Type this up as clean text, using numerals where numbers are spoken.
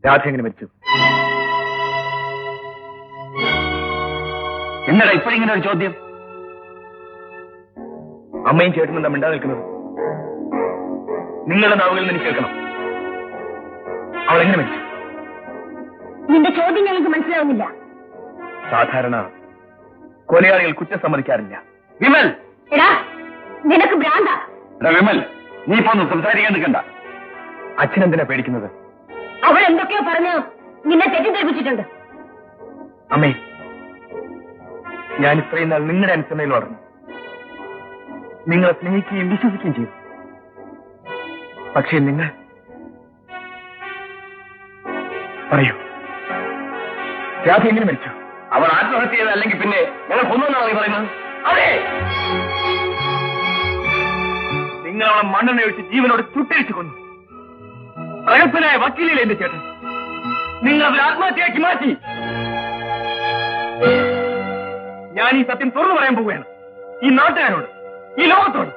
രാധ എങ്ങനെ മരിച്ചു? എന്നടാ ഇപ്പോഴിങ്ങനെ ഒരു ചോദ്യം? അമ്മയും ചേട്ടനും തമ്മിൽ മിണ്ടാതെ നിൽക്കുന്നത് നിങ്ങളുടെ നാവുകളിൽ നിന്ന് എനിക്ക് കേൾക്കണം. അവൾ എങ്ങനെ മരിച്ചു? നിന്റെ ചോദ്യം ഞങ്ങൾക്ക് മനസ്സിലാവുന്നില്ല. സാധാരണ കൊലയാളികൾ കുറ്റം സമ്മതിക്കാറില്ല. വിമൽ, എടാ നിനക്ക് ഭ്രാന്ത. വിമൽ, നീ ഇപ്പൊ ഒന്ന് സംസാരിക്കാൻ നിൽക്കണ്ട. അച്ഛനെന്തിനാ പേടിക്കുന്നത്? അവൾ എന്തൊക്കെയോ പറഞ്ഞ് നിന്നെ തെറ്റിദ്ധരിപ്പിച്ചിട്ടുണ്ട്. അമ്മേ, ഞാൻ ഇത്രയും നാൾ നിങ്ങളുടെ അനുസരണയിൽ വളർന്നു, നിങ്ങളെ സ്നേഹിക്കുകയും വിശ്വസിക്കുകയും ചെയ്തു. പക്ഷേ നിങ്ങൾ പറയൂ, രാധ എങ്ങനെ മരിച്ചു? അവൾ ആത്മഹത്യ ചെയ്ത, അല്ലെങ്കിൽ പിന്നെ ഞങ്ങൾ കൊന്നുവെന്നാണ് നീ പറയുന്നത്? അതെ, നിങ്ങൾ അവളെ മണ്ണെണ്ണ ഒഴിച്ച് ജീവനോട് ചുട്ടരിച്ചു കൊന്നു. പ്രഗത്ഭനായ വക്കീലിലെ എന്റെ ചേട്ടൻ നിങ്ങൾ അവരെ ആത്മഹത്യയാക്കി മാറ്റി. ഞാൻ ഈ സത്യം തുറന്നു പറയാൻ പോവുകയാണ്, ഈ നാട്ടുകാരോട്, ഈ ലോകത്തോട്.